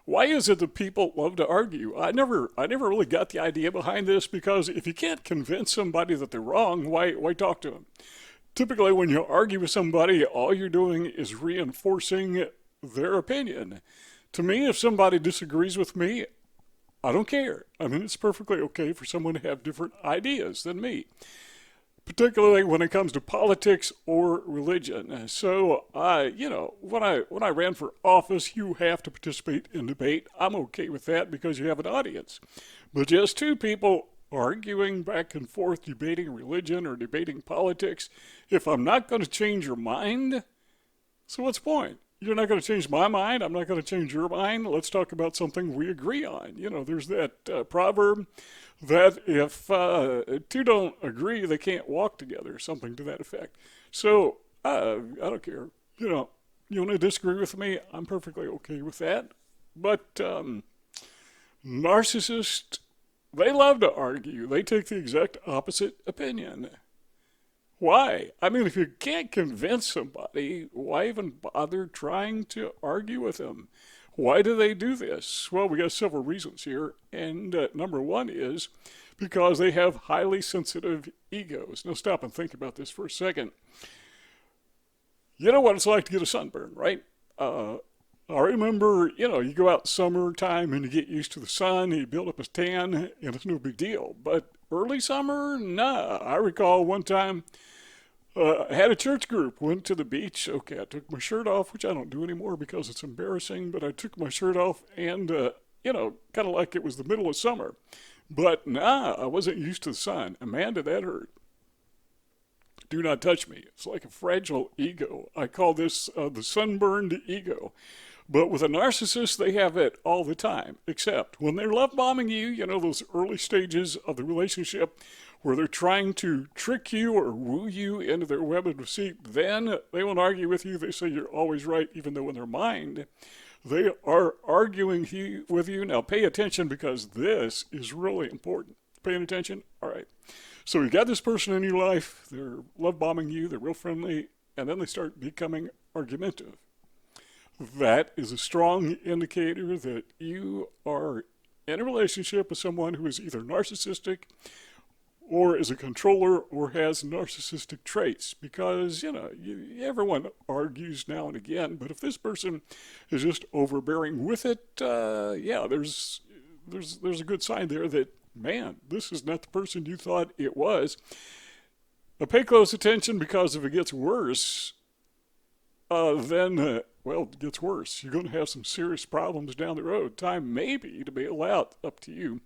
Why is it that people love to argue? I never really got the idea behind this because if you can't convince somebody that they're wrong, why talk to them? Typically, when you argue with somebody, all you're doing is reinforcing their opinion. To me, if somebody disagrees with me, I don't care. I mean, it's perfectly okay for someone to have different ideas than me, particularly when it comes to politics or religion. So, when I ran for office, you have to participate in debate. I'm okay with that because you have an audience. But just two people arguing back and forth, debating religion or debating politics, if I'm not going to change your mind, so what's the point? You're not going to change my mind. I'm not going to change your mind. Let's talk about something we agree on. There's that proverb that if two don't agree, they can't walk together, something to that effect. So I don't care. You want to disagree with me? I'm perfectly okay with that. But narcissists, they love to argue. They take the exact opposite opinion. Why? I mean, if you can't convince somebody, why even bother trying to argue with them? Why do they do this? Well, we got several reasons here. And number one is because they have highly sensitive egos. Now, stop and think about this for a second. You know what it's like to get a sunburn, right? I remember, you go out summertime and you get used to the sun, you build up a tan, and it's no big deal. But early summer, nah. I recall one time I had a church group, went to the beach. Okay, I took my shirt off, which I don't do anymore because it's embarrassing, but I took my shirt off and, kind of like it was the middle of summer. But nah, I wasn't used to the sun. And man, did that hurt. Do not touch me. It's like a fragile ego. I call this the sunburned ego. But with a narcissist, they have it all the time, except when they're love bombing you, those early stages of the relationship where they're trying to trick you or woo you into their web of deceit, then they won't argue with you. They say you're always right, even though in their mind, they are arguing with you. Now, pay attention because this is really important. Paying attention? All right. So you got this person in your life, they're love bombing you, they're real friendly, and then they start becoming argumentative. That is a strong indicator that you are in a relationship with someone who is either narcissistic or is a controller or has narcissistic traits because, everyone argues now and again, but if this person is just overbearing with it, there's a good sign there that, man, this is not the person you thought it was. But pay close attention because if it gets worse, then it gets worse. You're going to have some serious problems down the road. Time maybe to bail out, up to you.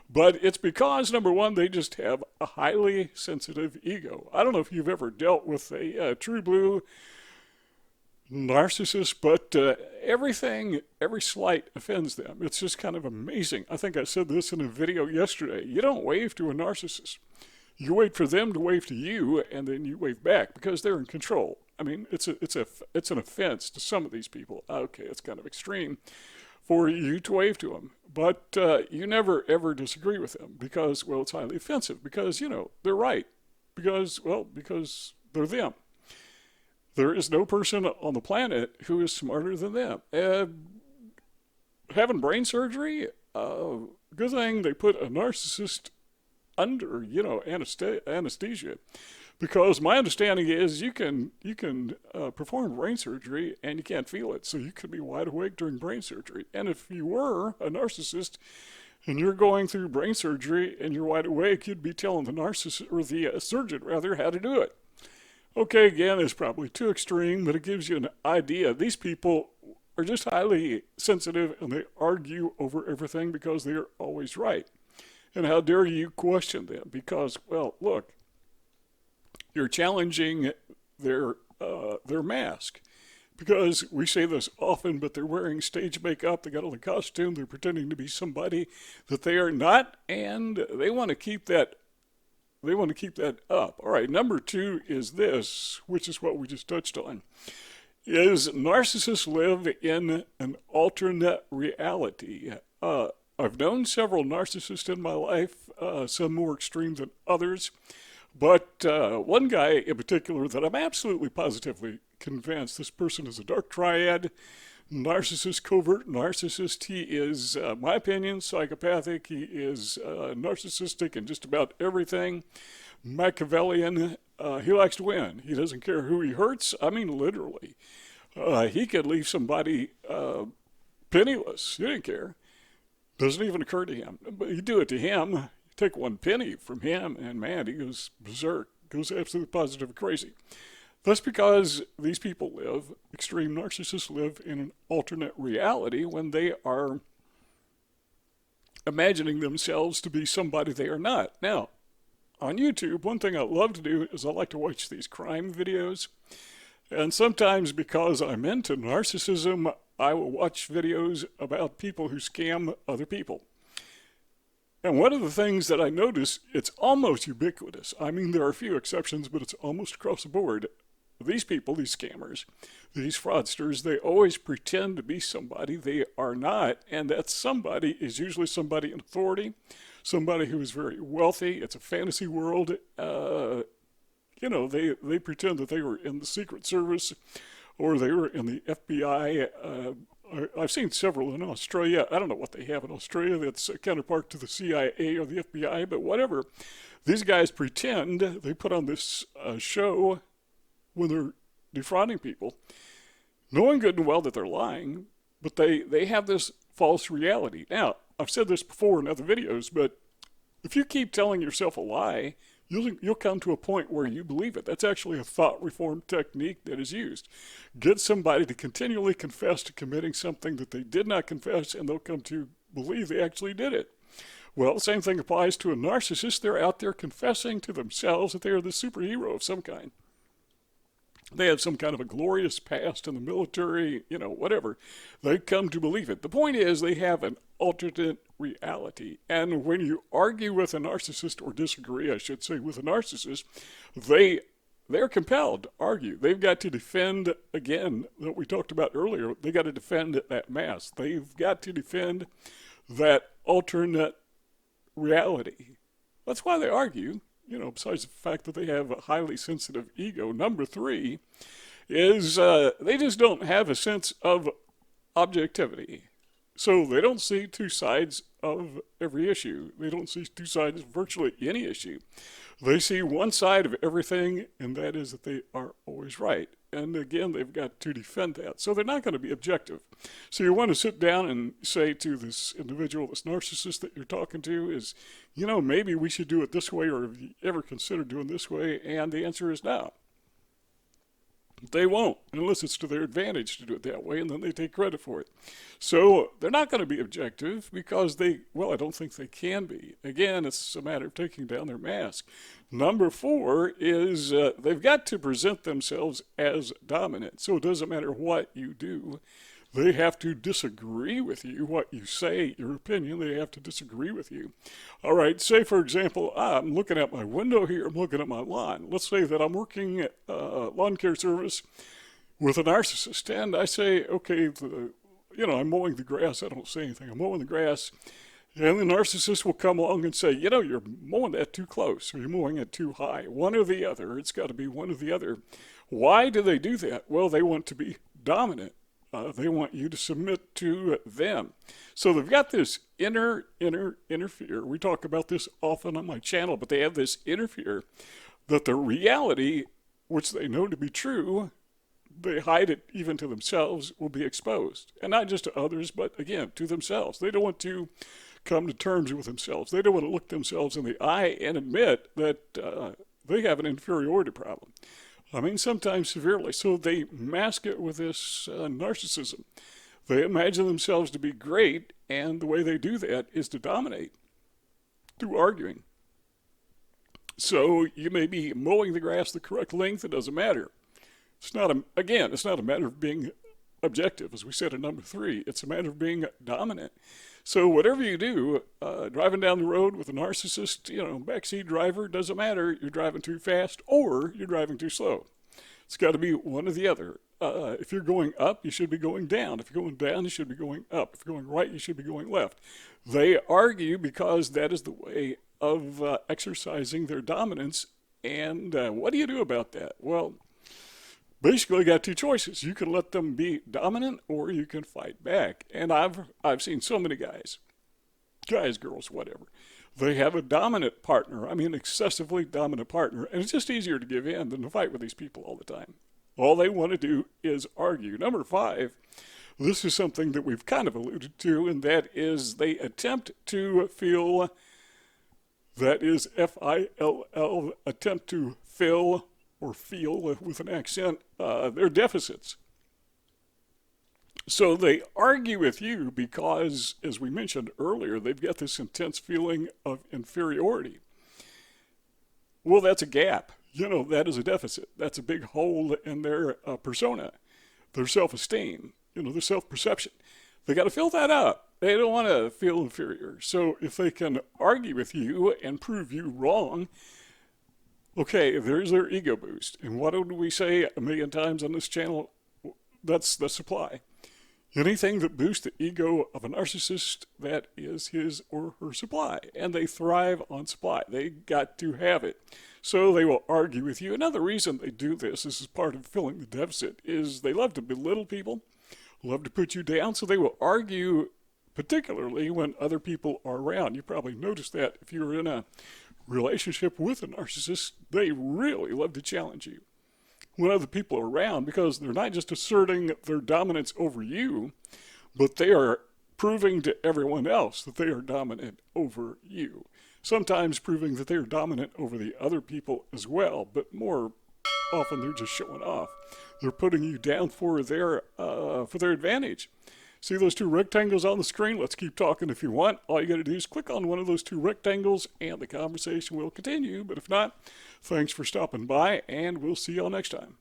But it's because, number one, they just have a highly sensitive ego. I don't know if you've ever dealt with a true blue narcissist, but every slight offends them. It's just kind of amazing. I think I said this in a video yesterday. You don't wave to a narcissist. You wait for them to wave to you, and then you wave back because they're in control. I mean, it's an offense to some of these people. Okay, it's kind of extreme for you to wave to them, but you never ever disagree with them because, it's highly offensive because they're right because they're them. There is no person on the planet who is smarter than them. Having brain surgery, good thing they put a narcissist under, anesthesia. Because my understanding is you can perform brain surgery and you can't feel it, so you could be wide awake during brain surgery. And if you were a narcissist and you're going through brain surgery and you're wide awake, you'd be telling the narcissist or the surgeon rather how to do it. Okay, again, it's probably too extreme, but it gives you an idea. These people are just highly sensitive and they argue over everything because they're always right. And how dare you question them? Because, look, you're challenging their mask. Because we say this often, but they're wearing stage makeup, they got on the costume, they're pretending to be somebody that they are not, and they want to keep that up. All right, number two is this, which is what we just touched on, is narcissists live in an alternate reality. I've known several narcissists in my life, some more extreme than others, but one guy in particular that I'm absolutely positively convinced this person is a dark triad, narcissist, covert narcissist. He is, my opinion, psychopathic. He is narcissistic in just about everything. Machiavellian. He likes to win. He doesn't care who he hurts. I mean, literally. He could leave somebody penniless. He didn't care. Doesn't even occur to him. But you do it to him. You take one penny from him, and man, he goes berserk. Goes absolutely positive and crazy. That's because these people live, extreme narcissists live in an alternate reality when they are imagining themselves to be somebody they are not. Now, on YouTube, one thing I love to do is I like to watch these crime videos. And sometimes because I'm into narcissism, I will watch videos about people who scam other people. And one of the things that I notice, it's almost ubiquitous. I mean, there are a few exceptions, but it's almost across the board. These people, these scammers, these fraudsters, they always pretend to be somebody they are not. And that somebody is usually somebody in authority, somebody who is very wealthy. It's a fantasy world. They pretend that they were in the Secret Service or they were in the FBI. I've seen several in Australia. I don't know what they have in Australia that's a counterpart to the CIA or the FBI, but whatever. These guys pretend, they put on this show when they're defrauding people, knowing good and well that they're lying, but they have this false reality. Now, I've said this before in other videos, but if you keep telling yourself a lie, you'll come to a point where you believe it. That's actually a thought reform technique that is used. Get somebody to continually confess to committing something that they did not confess, and they'll come to believe they actually did it. Well, the same thing applies to a narcissist. They're out there confessing to themselves that they are the superhero of some kind. They have some kind of a glorious past in the military, whatever. They come to believe it. The point is they have an alternate reality. And when you argue with a narcissist, or disagree, I should say, with a narcissist, they're compelled to argue. They've got to defend, again, what we talked about earlier, they got to defend that mask. They've got to defend that alternate reality. That's why they argue. Besides the fact that they have a highly sensitive ego. Number 3 is they just don't have a sense of objectivity. So they don't see two sides of every issue. They don't see two sides of virtually any issue. They see one side of everything, and that is that they are always right. And again, they've got to defend that. So they're not going to be objective. So you want to sit down and say to this individual, this narcissist that you're talking to is, maybe we should do it this way, or have you ever considered doing this way? And the answer is no. They won't, unless it's to their advantage to do it that way, and then they take credit for it. So they're not going to be objective because I don't think they can be. Again, it's a matter of taking down their mask. Number 4 is they've got to present themselves as dominant. So it doesn't matter what you do. They have to disagree with you, what you say, your opinion. They have to disagree with you. All right, say, for example, I'm looking at my window here. I'm looking at my lawn. Let's say that I'm working at lawn care service with a narcissist, and I say, okay, I'm mowing the grass. I don't say anything. I'm mowing the grass. And the narcissist will come along and say, you're mowing that too close, or you're mowing it too high. One or the other. It's got to be one or the other. Why do they do that? Well, they want to be dominant. They want you to submit to them. So they've got this inner fear. We talk about this often on my channel, but they have this inner fear that the reality, which they know to be true, they hide it even to themselves, will be exposed. And not just to others, but again, to themselves. They don't want to come to terms with themselves. They don't want to look themselves in the eye and admit that they have an inferiority problem. I mean, sometimes severely. So they mask it with this narcissism. They imagine themselves to be great, and the way they do that is to dominate through arguing. So you may be mowing the grass the correct length. It doesn't matter. It's not a matter of being objective, as we said in number 3. It's a matter of being dominant. So whatever you do, driving down the road with a narcissist, backseat driver, doesn't matter. You're driving too fast or you're driving too slow. It's got to be one or the other. If you're going up, you should be going down. If you're going down, you should be going up. If you're going right, you should be going left. They argue because that is the way of exercising their dominance. And what do you do about that? Well, basically got two choices. You can let them be dominant or you can fight back. And I've seen so many guys, girls, whatever. They have a dominant partner. I mean, excessively dominant partner. And it's just easier to give in than to fight with these people all the time. All they want to do is argue. Number 5, this is something that we've kind of alluded to, and that is they attempt to fill, that is F-I-L-L, attempt to fill or feel with an accent, their deficits. So they argue with you because, as we mentioned earlier, they've got this intense feeling of inferiority. Well, that's a gap. That is a deficit. That's a big hole in their persona, their self-esteem, their self-perception. They got to fill that up. They don't want to feel inferior. So if they can argue with you and prove you wrong, okay, there's their ego boost. And what did we say a million times on this channel? That's the supply. Anything that boosts the ego of a narcissist, that is his or her supply. And they thrive on supply. They got to have it. So they will argue with you. Another reason they do this is part of filling the deficit, is they love to belittle people, love to put you down. So they will argue, particularly when other people are around. You probably noticed that if you're in a relationship with a narcissist, they really love to challenge you when other people are around, because they're not just asserting their dominance over you, but they are proving to everyone else that they are dominant over you. Sometimes proving that they are dominant over the other people as well, but more often they're just showing off. They're putting you down for their advantage. See those two rectangles on the screen? Let's keep talking if you want. All you got to do is click on one of those two rectangles and the conversation will continue. But if not, thanks for stopping by, and we'll see y'all next time.